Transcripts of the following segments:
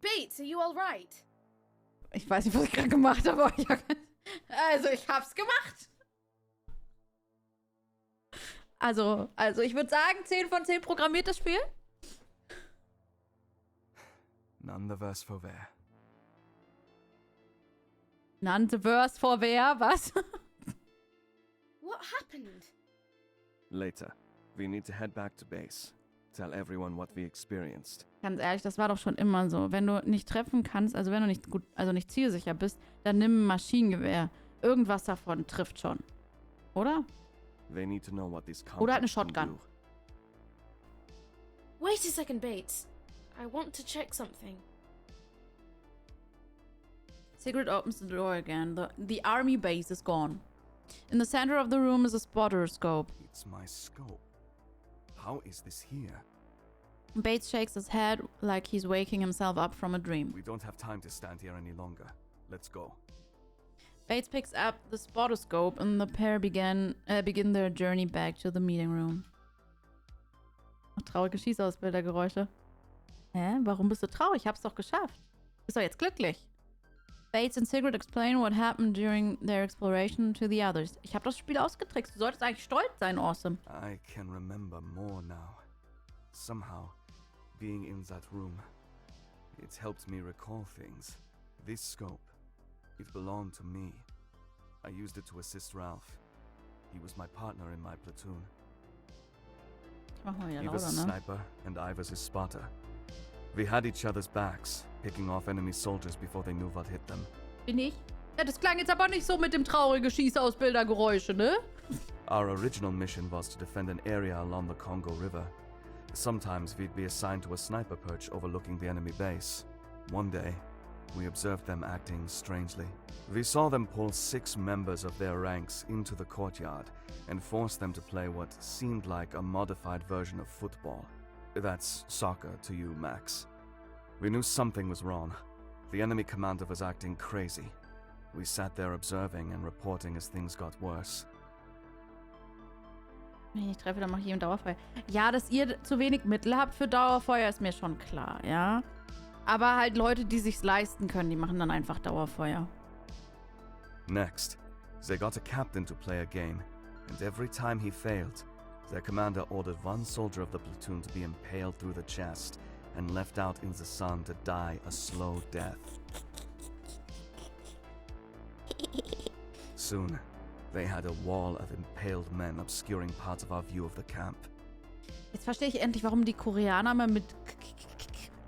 Bates, are you all right? Ich weiß nicht, was ich gerade gemacht habe, aber also ich hab's gemacht. Also ich würde sagen, 10 von 10 programmiert das Spiel. None the verse for there. None the verse for wer? Was? What happened? Later, we need to head back to base. Tell everyone what we experienced. Ganz ehrlich, das war doch schon immer so. Wenn du nicht treffen kannst, also wenn du nicht gut, also nicht zielsicher bist, dann nimm ein Maschinengewehr. Irgendwas davon trifft schon. Oder? They need to know what this Oder halt eine conflict can Shotgun. do. Wait a second, Bates. I want to check something. Sigrid opens the door again. The army base is gone. In the center of the room is a spotter scope. It's my scope. How is this here? Bates shakes his head like he's waking himself up from a dream. We don't have time to stand here any longer. Let's go. Bates picks up the spotter scope and the pair begin their journey back to the meeting room. Ach, traurige Schießausbildergeräusche. Hä? Warum bist du traurig? Ich hab's doch geschafft. Bist doch jetzt glücklich. Bates and Sigrid explain what happened during their exploration to the others. Ich hab das Spiel ausgetrickst. Du solltest eigentlich stolz sein, Awesome. I can remember more now. Somehow, being in that room, it helped me recall things. This scope, it belonged to me. I used it to assist Ralph. He was my partner in my platoon. Mach mal wieder He was a lauter, ne? sniper and I was his spotter. We had each other's backs, picking off enemy soldiers before they knew what hit them. Bin ich? Ja, das klang jetzt aber nicht so mit dem traurigen Schießausbildergeräusche, ne? Our original mission was to defend an area along the Congo River. Sometimes we'd be assigned to a sniper perch overlooking the enemy base. One day, we observed them acting strangely. We saw them pull 6 members of their ranks into the courtyard and force them to play what seemed like a modified version of football. That's soccer to you, Max. We knew something was wrong. The enemy commander was acting crazy. We sat there observing and reporting as things got worse. Wenn ich nicht treffe, dann mache ich ihm Dauerfeuer. Ja, dass ihr zu wenig Mittel habt für Dauerfeuer, ist mir schon klar, ja. Aber halt Leute, die sich's leisten können, die machen dann einfach Dauerfeuer. Next, they got a captain to play a game, and every time he failed, their commander ordered one soldier of the platoon to be impaled through the chest and left out in the sun to die a slow death. Soon, they had a wall of impaled men obscuring parts of our view of the camp. Jetzt verstehe ich endlich, warum die Koreaner mal mit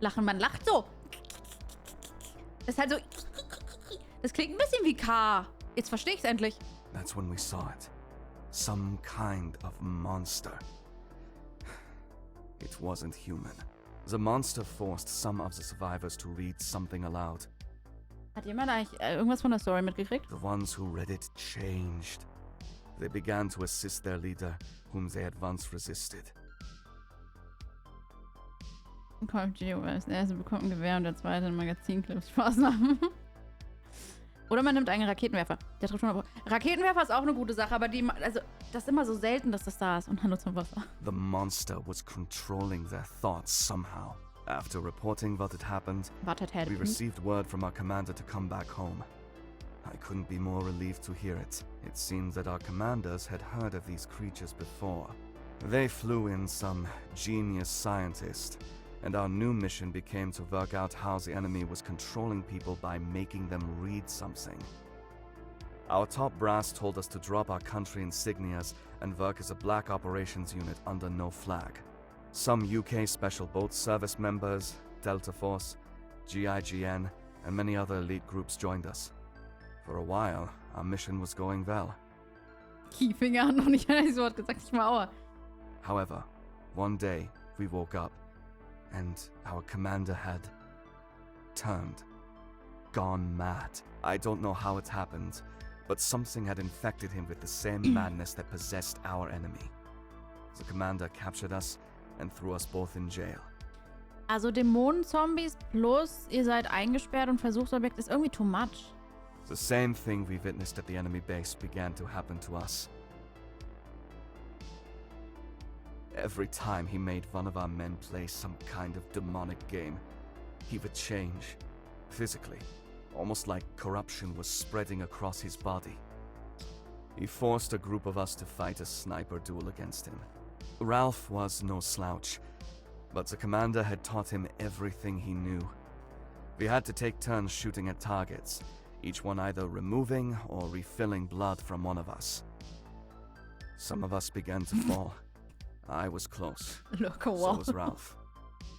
lachen. Man lacht so. Das ist halt so. Das klingt ein bisschen wie K. Jetzt verstehe ich es endlich. That's when we saw it. Some kind of monster. It wasn't human. The monster forced some of the survivors to read something aloud. Hat jemand eigentlich irgendwas von der Story mitgekriegt? The ones who read it changed. They began to assist their leader, whom they had once resisted. Der erste bekommt ein Gewehr und der zweite ein Magazinclip. Spaßnahmen. Oder man nimmt einen Raketenwerfer. Der trifft schon. Raketenwerfer ist auch eine gute Sache, aber das ist immer so selten, dass das da ist. Und hallo zum Wasser. The monster was controlling their thoughts somehow. After reporting what had happened, we received word from our commander to come back home. I couldn't be more relieved to hear it. It seemed that our commanders had heard of these creatures before. They flew in some genius scientist, and our new mission became to work out how the enemy was controlling people by making them read something. Our top brass told us to drop our country insignias and work as a black operations unit under no flag. Some UK Special Boat Service members, Delta Force, GIGN, and many other elite groups joined us. For a while, our mission was going well. Kiefinger hat noch nicht ein Wort gesagt, ich mal Aua. However, one day we woke up and our commander had turned, gone mad. I don't know how it happened, but something had infected him with the same madness that possessed our enemy. The commander captured us and threw us both in jail. Also Dämonenzombies plus ihr seid eingesperrt und Versuchsobjekt ist irgendwie too much. The same thing we witnessed at the enemy base began to happen to us. Every time he made one of our men play some kind of demonic game, He would change, physically, almost like corruption was spreading across his body. He forced a group of us to fight a sniper duel against him. Ralph was no slouch, but the commander had taught him everything he knew. We had to take turns shooting at targets, each one either removing or refilling blood from one of us. Some of us began to fall. I was close. Look, So was Ralph.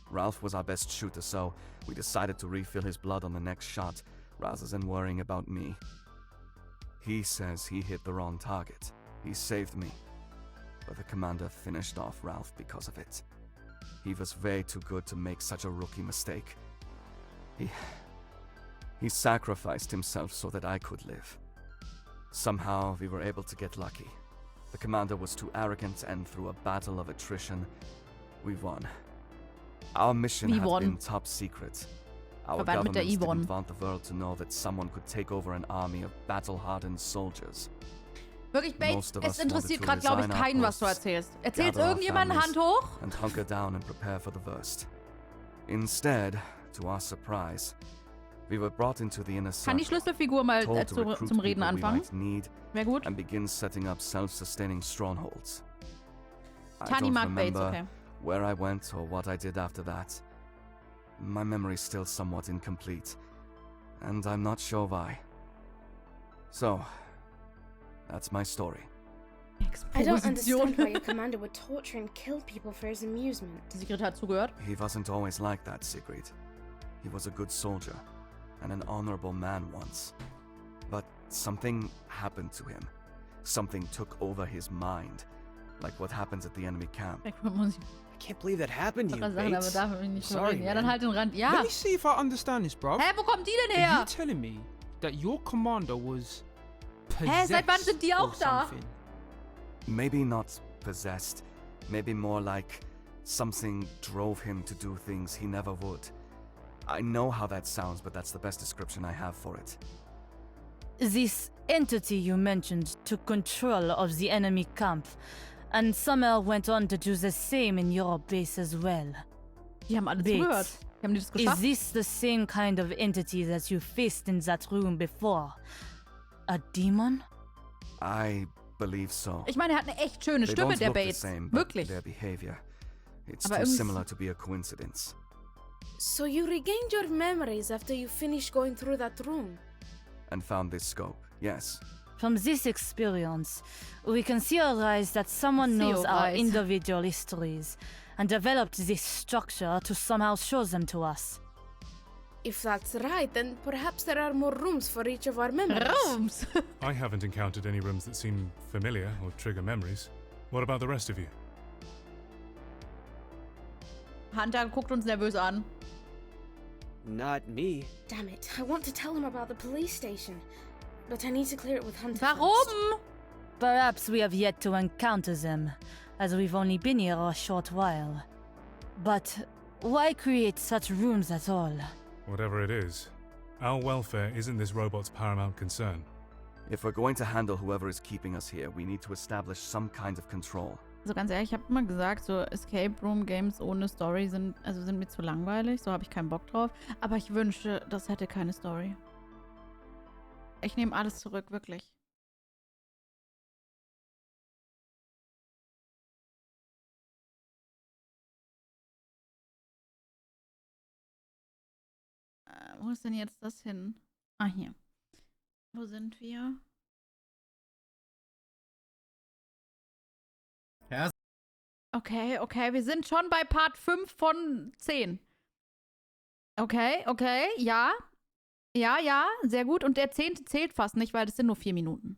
Ralph was our best shooter, so we decided to refill his blood on the next shot, rather than worrying about me. He says he hit the wrong target. He saved me. But the commander finished off Ralph because of it. He was way too good to make such a rookie mistake. He sacrificed himself so that I could live. Somehow we were able to get lucky. The commander was too arrogant, and through a battle of attrition, we won. Our mission had been top secret. Our government didn't want the world to know that someone could take over an army of battle-hardened soldiers. Wirklich, Bates, es interessiert gerade, glaube ich, keinen, was du erzählst. Erzählst irgendjemand Hand hoch? And hunker down and prepare for the worst. Instead, to our surprise, we were brought into the inner circle. Kann die Schlüsselfigur mal zum Reden anfangen? Wäre gut. And begin setting up self-sustaining strongholds. Tani mag Bates, okay. Where I went or what I did after that. My memory's still somewhat incomplete, and I'm not sure why. So, that's my story. I don't understand why your commander would torture and kill people for his amusement. Sigrid hat zugehört. He wasn't always like that, Sigrid. He was a good soldier, and an honorable man once. But something happened to him. Something took over his mind, like what happens at the enemy camp. I can't believe that happened to you, Bates. Sorry, ja, dann halt den Rand. Ja. Let me see if I understand this, bro. Hä, wo kommt die denn Are her? you telling me that your commander was Hä, seit wann sind die auch da? Maybe not possessed. Maybe more like something drove him to do things he never would. I know how that sounds, but that's the best description I have for it. This entity you mentioned took control of the enemy camp, and somehow went on to do the same in your base as well. Die haben alle zugehört. Die haben das geschafft. Is this the same kind of entity that you faced in that room before? A demon? I believe so. Ich meine, er hat eine echt schöne They Stimme, don't der look the Bates. same, but Wirklich. their behavior. It's Aber too irgendwie- similar to be a coincidence. So you regained your memories after you finished going through that room? And found this scope, yes. From this experience, we can theorize that someone knows our Theorize. individual histories and developed this structure to somehow show them to us. If that's right, then perhaps there are more rooms for each of our memories. Rums. I haven't encountered any rooms that seem familiar or trigger memories. What about the rest of you? Hunter guckt uns nervös an. Not me. Damn it, I want to tell him about the police station, but I need to clear it with Hunter first. Warum? Perhaps we have yet to encounter them, as we've only been here a short while. But why create such rooms at all? Whatever it is, our welfare isn't this robot's paramount concern. If we're going to handle whoever is keeping us here, we need to establish some kind of control. Also ganz ehrlich, ich habe immer gesagt, so Escape Room Games ohne Story sind mir zu langweilig. So habe ich keinen Bock drauf. Aber ich wünschte, das hätte keine Story. Ich nehme alles zurück, wirklich. Wo ist denn jetzt das hin? Ah, hier. Wo sind wir? Ja. Okay, wir sind schon bei Part 5 von 10. Okay, ja. Ja, sehr gut. Und der 10. zählt fast nicht, weil das sind nur 4 Minuten.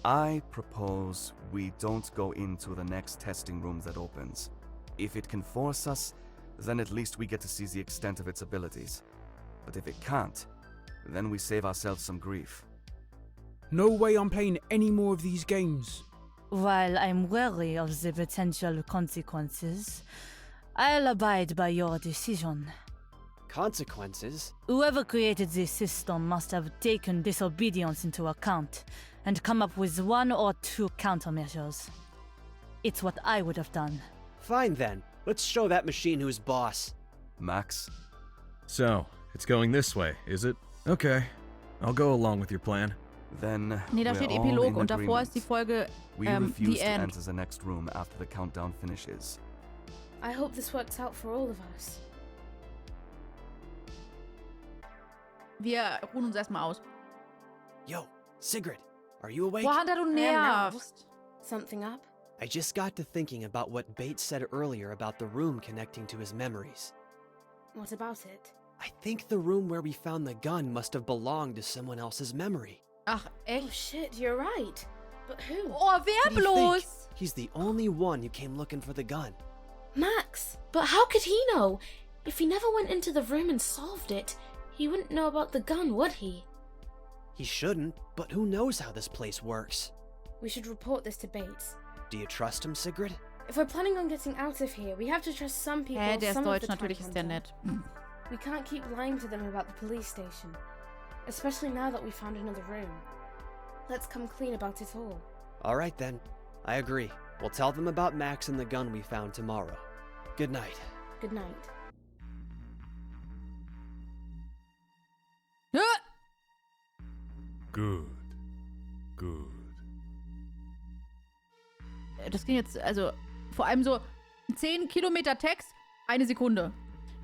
I propose we don't go into the next testing room that opens. If it can force us, then at least we get to see the extent of its abilities. But if it can't, then we save ourselves some grief. No way I'm playing any more of these games. While I'm wary of the potential consequences, I'll abide by your decision. Consequences? Whoever created this system must have taken disobedience into account, and come up with 1 or 2 countermeasures. It's what I would have done. Fine then. Let's show that machine who's boss. Max? So, it's going this way, is it? Okay. I'll go along with your plan. Then Nee, da we're steht all Epilog in und davor agreement. ist die Folge We The refuse to End. enter the next room after the countdown finishes. I hope this works out for all of us. Wir ruhen uns erstmal aus. Yo, Sigrid, are you awake? Boah, Hunter, du nervst. Something up? I just got to thinking about what Bates said earlier about the room connecting to his memories. What about it? I think the room where we found the gun must have belonged to someone else's memory. Ach, Oh echt? shit, you're right. But who? Oh, wer What do you think? bloß? He's the only one who came looking for the gun. Max! But how could he know? If he never went into the room and solved it, he wouldn't know about the gun, would he? He shouldn't, but who knows how this place works? We should report this to Bates. Do you trust him, Sigrid? If we're planning on getting out of here, we have to trust some people Hä, der ist some of the deutsch, time, natürlich ist der Hunter. nett. We can't keep lying to them about the police station. Especially now that we found another room. Let's come clean about it all. Alright then. I agree. We'll tell them about Max and the gun we found tomorrow. Good night. Good night. Good. Good. Das ging jetzt, also, vor allem so 10 Kilometer Text, 1 Sekunde.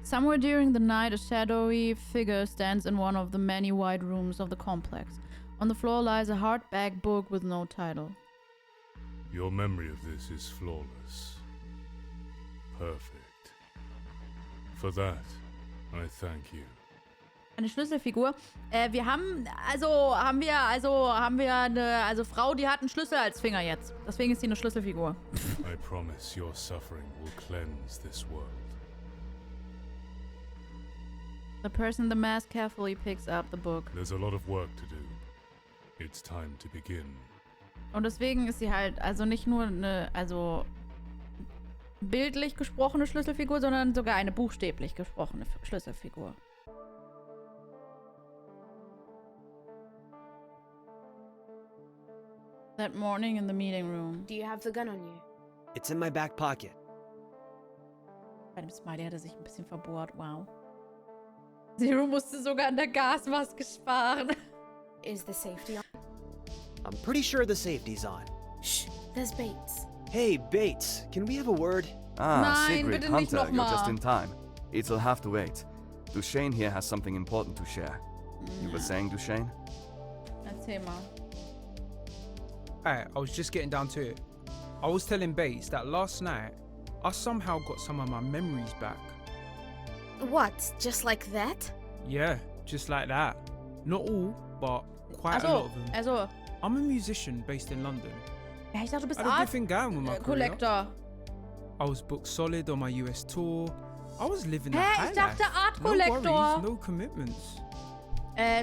Somewhere during the night, a shadowy figure stands in one of the many wide rooms of the complex. On the floor lies a hardback book with no title. Your memory of this is flawless. Perfect. For that, I thank you. Eine Schlüsselfigur. Wir haben eine Frau, die hat einen Schlüssel als Finger jetzt. Deswegen ist sie eine Schlüsselfigur. I promise your suffering will cleanse this world. The person in the mask carefully picks up the book. There's a lot of work to do. It's time to begin. Und deswegen ist sie halt also nicht nur eine, also bildlich gesprochene Schlüsselfigur, sondern sogar eine buchstäblich gesprochene Schlüsselfigur. That morning in the meeting room. Do you have the gun on you? It's in my back pocket. Bei dem Smiley hat er sich ein bisschen verbohrt, wow. Zero musste sogar an der Gasmaske sparen. Is the safety on? I'm pretty sure the safety's on. Shh, there's Bates. Hey, Bates, can we have a word? Ah, Nein, Sigrid, bitte nicht Hunter, you're just nochmal. in time. It'll have to wait. Duchesne here has something important to share. You were saying, Duchesne? Erzähl mal. I was just getting down to it. I was telling Bates that last night, I somehow got some of my memories back. What? Just like that? Yeah, just like that. Not all, but quite a lot of them. Also, I'm a musician based in London. ja, ich dachte, du bist I had a good Art thing going with my career. Collector. I was booked solid on my US tour. I was living the Hä, high ich dachte life. Art No Collector. worries, no commitments.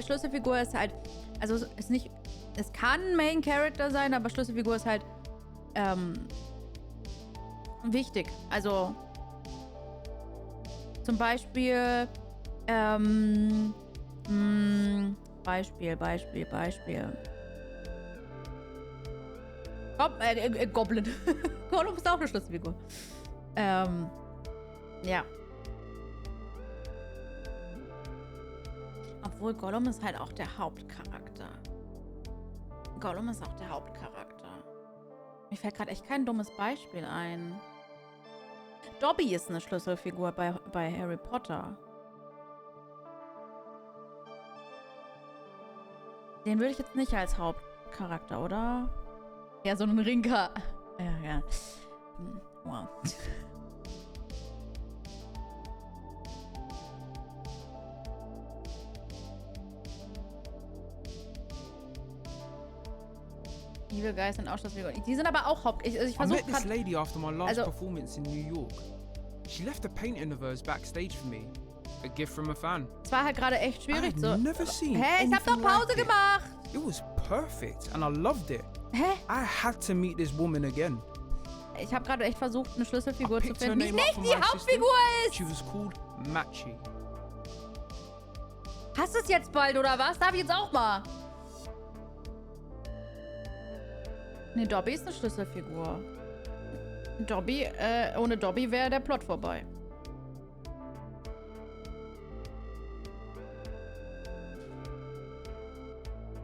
Schlüsselfigur ist halt, also es ist nicht, es kann Main Character sein, aber Schlüsselfigur ist halt wichtig. Also zum Beispiel Beispiel. Goblin. Gollum ist auch eine Schlüsselfigur. Ja. Obwohl Gollum ist halt auch der Hauptcharakter. Mir fällt gerade echt kein dummes Beispiel ein. Dobby ist eine Schlüsselfigur bei Harry Potter. Den würde ich jetzt nicht als Hauptcharakter, oder? Ja, so ein Rinker. Ja. Wow. Liebe Geister sind auch Schlüsselfiguren. Die sind aber auch ich I versuche met this gerade. lady after my last Also- performance in New York. She left a painting of hers backstage for me. A gift from a fan. Es war halt gerade echt schwierig I've so. never seen Hä, ich hab doch anything Pause like it. gemacht. It was perfect and I loved it. Hä? I had to meet this woman again. Ich habe gerade echt versucht, eine Schlüsselfigur I zu picked her finden, die name up nicht from die my Hauptfigur ist. She was called Machi. Hast du es jetzt bald, oder was? Darf ich jetzt auch mal? Nee, Dobby ist eine Schlüsselfigur. Dobby, ohne Dobby wäre der Plot vorbei.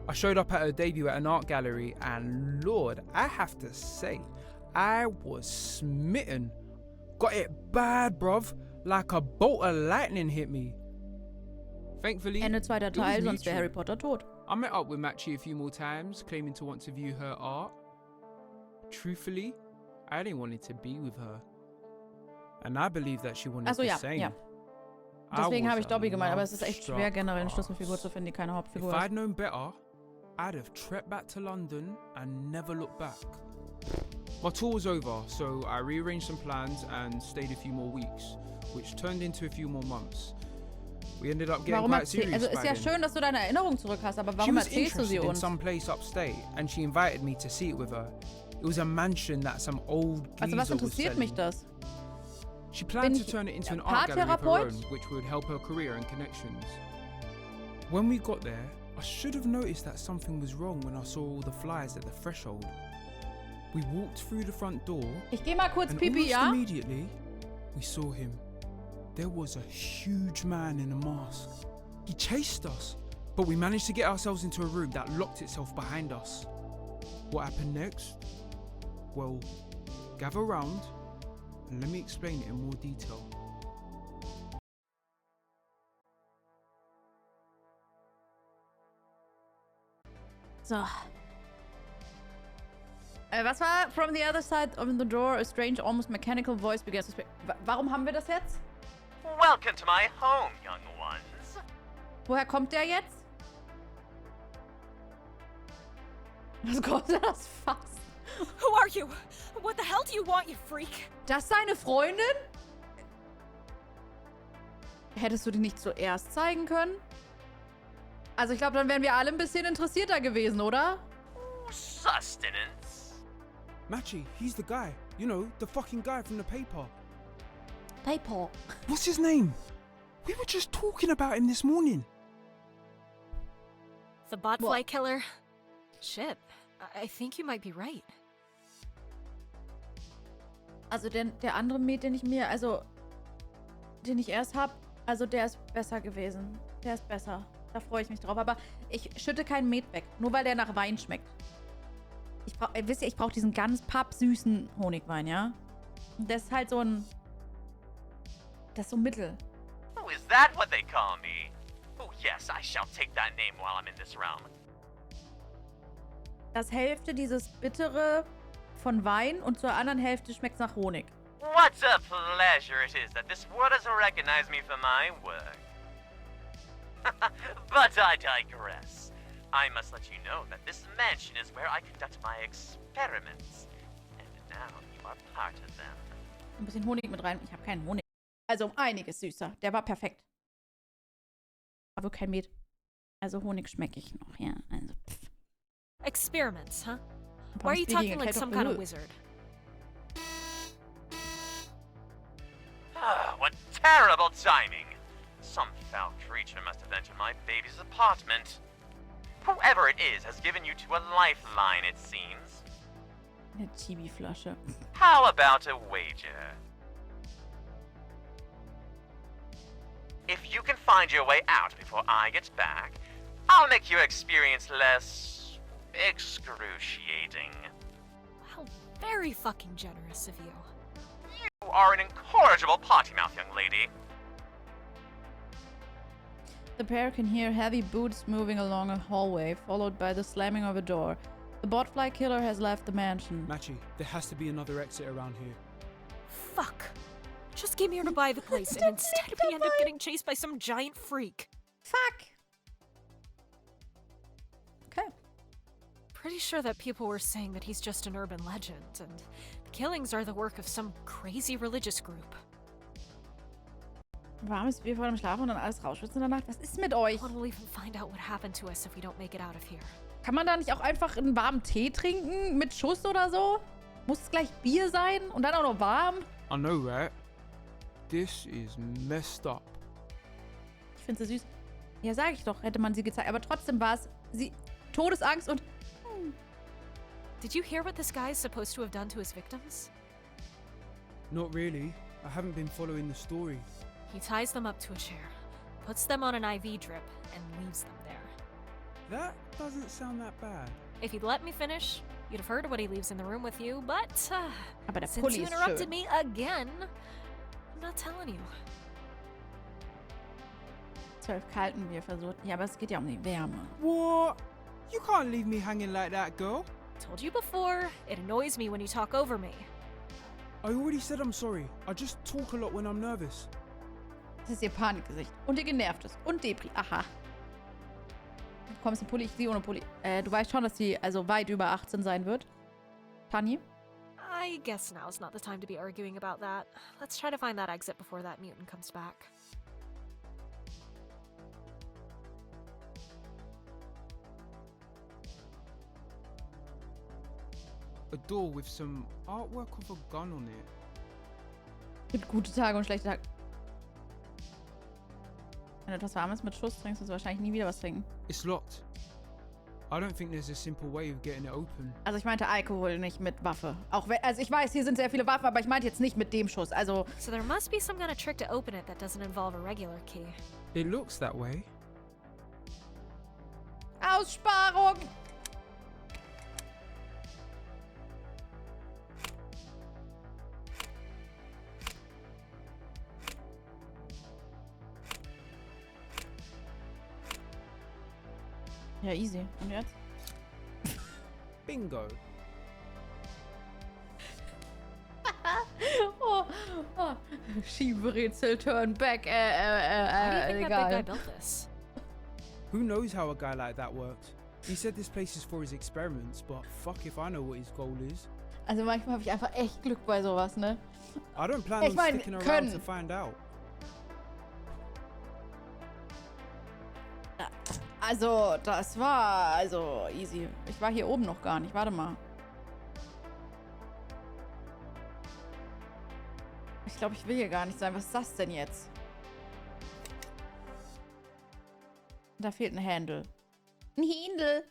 I showed up at her debut at an art gallery, and Lord, I have to say, I was smitten. Got it bad, bruv. Like a bolt of lightning hit me. Thankfully, Ende zweiter it was Teil, sonst wäre mutual. Harry Potter tot. I met up with Machi a few more times, claiming to want to view her art. Truthfully, I didn't want it to be with her. And I believe that she wanted Achso, the ja, same. ja. Deswegen habe ich Dobby gemeint, aber es ist echt schwer, generell eine Schlüsselfigur zu finden, die keine Hauptfigur If ist. I'd known better, I'd have trekked back to London and never looked back. My tour was over, so I rearranged some plans and stayed a few more weeks, which turned into a few more months. We ended up getting quite serious Also by ist ja then. schön, dass du deine Erinnerungen zurück hast, aber She warum was erzählst du sie interested in uns? some place upstate, and she invited me to see it with her. It was a mansion that some old Also was geezer was interessiert mich selling. das? She planned Bin to turn it into an ich art gallery of her Paartherapeut? own, which would help her career and connections. When we got there, I should have noticed that something was wrong when I saw all the flies at the threshold. We walked through the front door, Ich geh mal kurz and pipi, almost ja? immediately, we saw him. There was a huge man in a mask. He chased us, but we managed to get ourselves into a room that locked itself behind us. What happened next? Well, gather round and let me explain it in more detail. So. Was war? From the other side of the door, a strange, almost mechanical voice began to speak. Warum haben wir das jetzt? Welcome to my home, young ones. Woher kommt der jetzt? Was kostet das Fass? Who are you? What the hell do you want, you freak? Das seine Freundin? Hättest du die nicht zuerst zeigen können? Also ich glaube, dann wären wir alle ein bisschen interessierter gewesen, oder? Sustenance. Machi, he's the guy. You know, the fucking guy from the paper. Paper. What's his name? We were just talking about him this morning. The Botfly-Killer? Shit, I think you might be right. Also der andere Met, den ich erst hab, also der ist besser gewesen. Der ist besser. Da freue ich mich drauf. Aber ich schütte keinen Met weg, nur weil der nach Wein schmeckt. Wisst ihr, ich brauche diesen ganz pappsüßen Honigwein, ja? Das ist halt so ein... Das ist so ein Mittel. Oh, is that what they call me? Oh, yes, I shall take that name while I'm in this realm. Das Hälfte dieses Bittere von Wein und zur anderen Hälfte schmeckt nach Honig. What a pleasure it is that this world doesn't recognize me for my work. But I digress. I must let you know that this mansion is where I conduct my experiments. And now you are part of them. Ein bisschen Honig mit rein. Ich habe keinen Honig. Also um einiges süßer. Der war perfekt. Aber kein Met. Also Honig schmecke ich noch, ja. Also, Experiments, huh? Why are you talking like some kind of wizard? Ah, what terrible timing. Some foul creature must have entered my baby's apartment. Whoever it is has given you to a lifeline, it seems. Eine Chibi-Flasche. How about a wager? If you can find your way out before I get back, I'll make your experience less excruciating. How very fucking generous of you. You are an incorrigible potty mouth, young lady. The pair can hear heavy boots moving along a hallway, followed by the slamming of a door. The Botfly-Killer has left the mansion. Machi, there has to be another exit around here. Fuck. Just came here to buy the place, and instead we end up getting chased by some giant freak. Fuck! Okay. Pretty sure that people were saying that he's just an urban legend, and the killings are the work of some crazy religious group. Warmes Bier vor dem Schlafen und dann alles rausschwitzen in der Nacht? Was ist mit euch? We'll even find out what happened to us if we don't make it out of here. Kann man da nicht auch einfach einen warmen Tee trinken? Mit Schuss oder so? Muss es gleich Bier sein? Und dann auch noch warm? I know, right? This is messed up. Ich finde sie süß. Ja, sag ich doch, hätte man sie gezeigt. Aber trotzdem war es sie Todesangst und... Did you hear what this guy is supposed to have done to his victims? Not really. I haven't been following the story. He ties them up to a chair, puts them on an IV drip, and leaves them there. That doesn't sound that bad. If you'd let me finish, you'd have heard what he leaves in the room with you, but Aber der since Pulli you ist interrupted schön. me again, I'm not telling you. 12 kalten Bier versucht. Ja, aber es geht ja um die Wärme. What? You can't leave me hanging like that, girl. Told you before, it annoys me when you talk over me. I already said I'm sorry. I just talk a lot when I'm nervous. Das ist ihr Panikgesicht. Und ihr genervtes. Und Depri. Aha. Du bekommst den Pulli, ich sehe ohne Pulli. Du weißt schon, dass sie also weit über 18 sein wird. Tani? I guess now's not the time to be arguing about that. Let's try to find that exit before that mutant comes back. A door with some artwork of a gun on it. Gibt gute Tage und schlechte Tage. Wenn du etwas Warmes mit Schuss trinkst, wirst du wahrscheinlich nie wieder was trinken. It's locked. I don't think there's a simple way of getting it open. Also ich meinte Alkohol, nicht mit Waffe. Auch wenn, also ich weiß, hier sind sehr viele Waffen, aber ich meinte jetzt nicht mit dem Schuss. Also. So there must be some kind of trick to open it that doesn't involve a regular key. It looks that way. Aussparung! Ja, easy. Und jetzt? Bingo. Oh. Schieberätsel, turn back, Why do you think that big guy egal. built this? Who knows how a guy like that works? He said this place is for his experiments, but fuck if I know what his goal is. Also manchmal habe ich einfach echt Glück bei sowas, ne? I don't plan Ich on mein, sticking around können. to find out. Also, das war also easy. Ich war hier oben noch gar nicht. Warte mal. Ich glaube, ich will hier gar nicht sein. Was ist das denn jetzt? Da fehlt ein Handle. Ein Handle.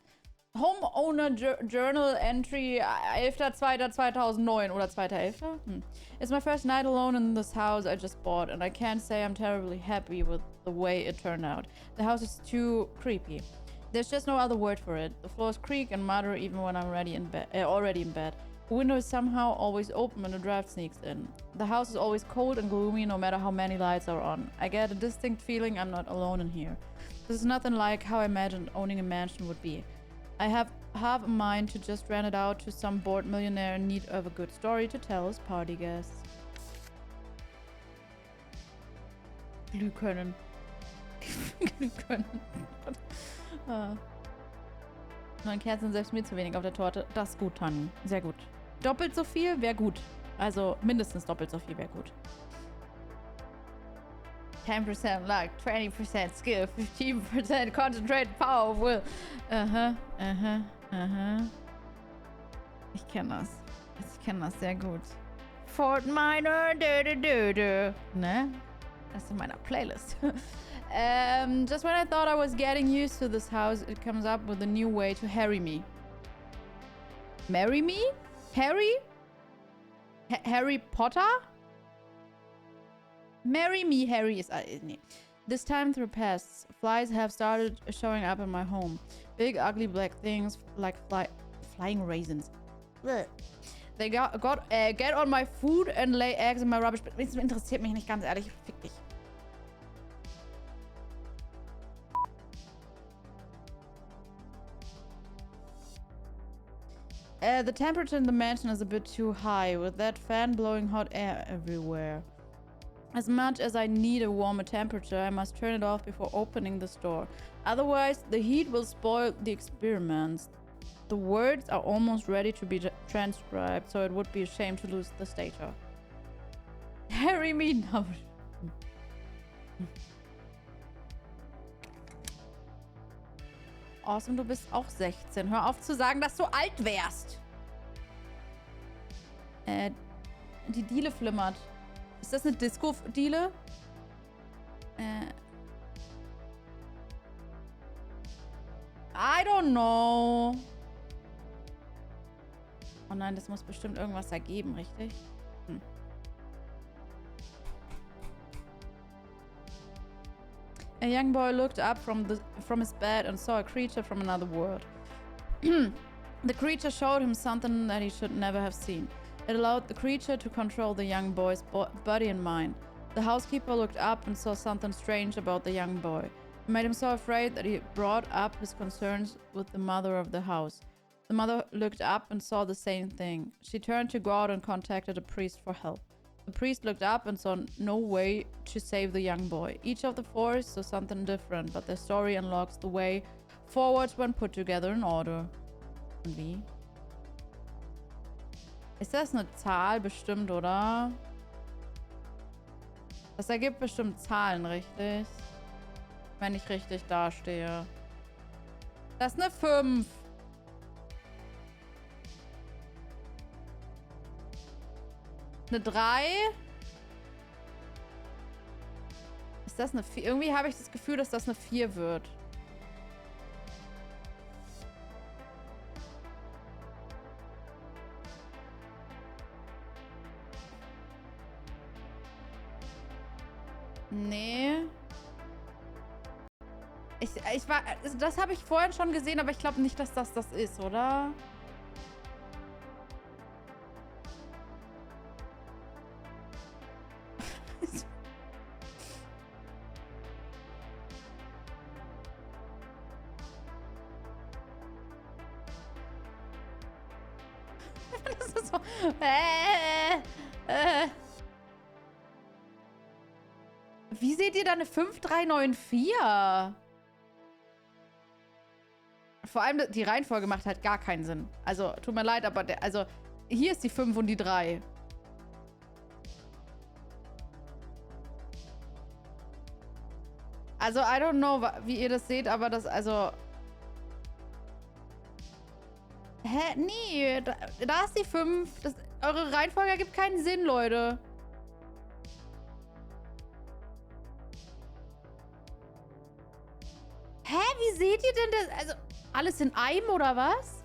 Homeowner Journal Entry 11.02.2009 oder 2.11. It's my first night alone in this house I just bought and I can't say I'm terribly happy with the way it turned out. The house is too creepy. There's just no other word for it. The floors creak and mutter even when I'm already in bed. The window is somehow always open when the draft sneaks in. The house is always cold and gloomy no matter how many lights are on. I get a distinct feeling I'm not alone in here. This is nothing like how I imagined owning a mansion would be. I have a mind to just rent it out to some bored millionaire in need of a good story to tell his party guests. Glühkönnen. Glühkönnen. 9 Kerzen, selbst mir zu wenig auf der Torte. Das ist gut, Tani. Sehr gut. Doppelt so viel wäre gut. Also mindestens doppelt so viel wäre gut. 10% luck, 20% skill, 15% concentrated power of will. Ich kenne das. Ich kenne das sehr gut. Fort Minor, ne? Das ist in meiner Playlist. Just when I thought I was getting used to this house, it comes up with a new way to harry me. Marry me? Harry? Harry Potter? Marry me, Harry is... nee. This time through pests, flies have started showing up in my home. Big, ugly black things like flying raisins. Blech. They get on my food and lay eggs in my rubbish. Das interessiert mich nicht, ganz ehrlich. Fick dich. The temperature in the mansion is a bit too high, with that fan blowing hot air everywhere. As much as I need a warmer temperature, I must turn it off before opening the door. Otherwise, the heat will spoil the experiments. The words are almost ready to be transcribed, so it would be a shame to lose the stator. Harry me now. Awesome, du bist auch 16. Hör auf zu sagen, dass du alt wärst. Die Diele flimmert. Ist das eine Disco-Diele? I don't know. nein, das muss bestimmt irgendwas ergeben, richtig? Hm. A young boy looked up from his bed and saw a creature from another world. The creature showed him something that he should never have seen. It allowed the creature to control the young boy's body and mind. The housekeeper looked up and saw something strange about the young boy. It made him so afraid that he brought up his concerns with the mother of the house. The mother looked up and saw the same thing. She turned to go out and contacted a priest for help. The priest looked up and saw no way to save the young boy. Each of the four saw something different, but their story unlocks the way forward when put together in order. Und wie? Ist das eine Zahl bestimmt, oder? Das ergibt bestimmt Zahlen, richtig? Wenn ich richtig dastehe. Das ist eine 5. Eine 3. Ist das eine 4? Irgendwie habe ich das Gefühl, dass das eine 4 wird. Nee. Das habe ich vorhin schon gesehen, aber ich glaube nicht, dass das ist, oder? Das ist so. Wie seht ihr da eine 5394? Vor allem die Reihenfolge macht halt gar keinen Sinn. Also, tut mir leid, aber also hier ist die 5 und die 3. Also, I don't know, wie ihr das seht, aber das, also... Hä? Nee, da ist die 5. Eure Reihenfolge ergibt keinen Sinn, Leute. Hä? Wie seht ihr denn das? Also, alles in einem, oder was?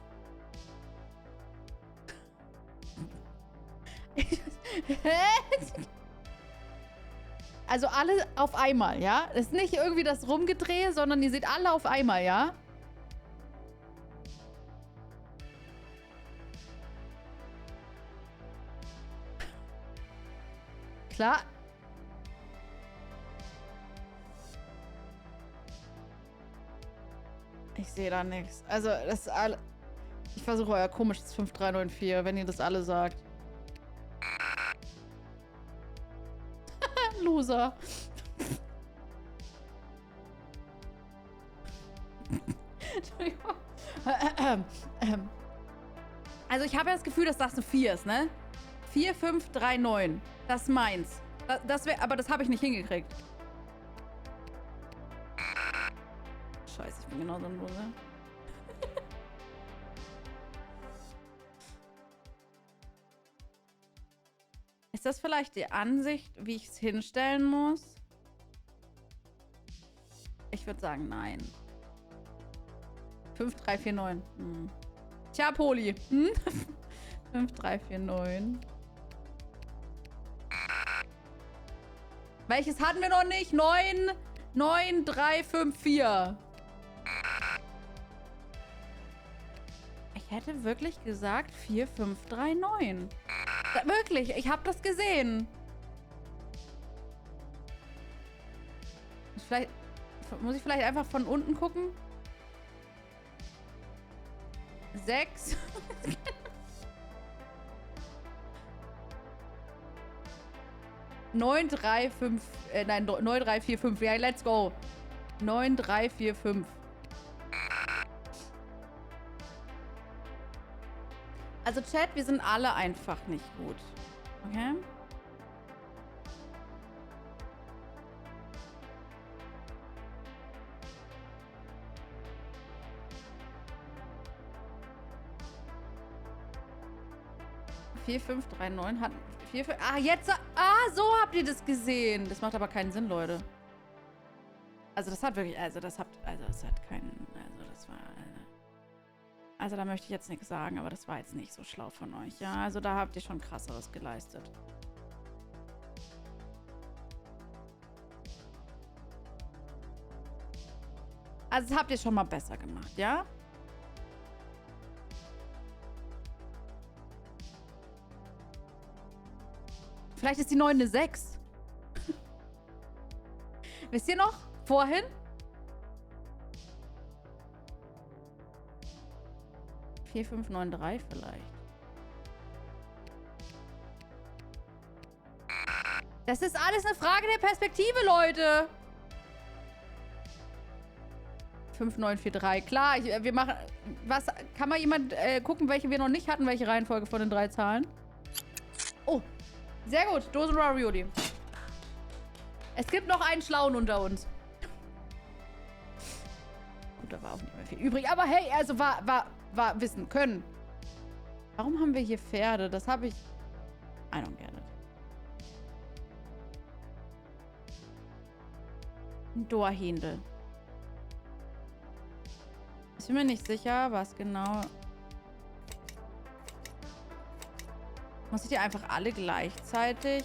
Also alle auf einmal, ja? Das ist nicht irgendwie das Rumgedrehe, sondern ihr seht alle auf einmal, ja? Klar. Ich sehe da nichts. Also, das ist alle... Ich versuche euer komisches 5394, wenn ihr das alle sagt. Loser. Entschuldigung. Also, ich habe ja das Gefühl, dass das eine 4 ist, ne? 4539. Das ist meins. Aber das habe ich nicht hingekriegt. Scheiße, ich bin genauso ein Loser. Ist das vielleicht die Ansicht, wie ich es hinstellen muss? Ich würde sagen, nein. 5349. Hm. Tja, Poli. Hm? 5349. Welches hatten wir noch nicht? 9354. Ich hätte wirklich gesagt 4539. Wirklich, ich habe das gesehen. Muss ich vielleicht einfach von unten gucken? 6. Neun, 3, 5, nein, 9, 3, 4, 5. Ja, let's go. 9, 3, 4, 5. Also Chat, wir sind alle einfach nicht gut. Okay? Vier, 5, 3, 9 hat... 4, 5, jetzt... so habt ihr das gesehen. Das macht aber keinen Sinn, Leute. Also das hat wirklich... das hat keinen... Also das war... Also da möchte ich jetzt nichts sagen, aber das war jetzt nicht so schlau von euch. Ja, also da habt ihr schon krasseres geleistet. Also das habt ihr schon mal besser gemacht, ja? Vielleicht ist die 9 eine 6. Wisst ihr noch? Vorhin? 4, 5, 9, 3 vielleicht. Das ist alles eine Frage der Perspektive, Leute. 5, 9, 4, 3. Klar, wir machen... Was? Kann mal jemand gucken, welche wir noch nicht hatten? Welche Reihenfolge von den 3 Zahlen? Oh. Sehr gut. Dosen Ravioli. Es gibt noch einen Schlauen unter uns. Gut, da war auch nicht mehr viel übrig. Aber hey, also war wissen können. Warum haben wir hier Pferde? Das habe ich... I don't get it. Ein Dorhändel. Ich bin mir nicht sicher, was genau... Muss ich die einfach alle gleichzeitig...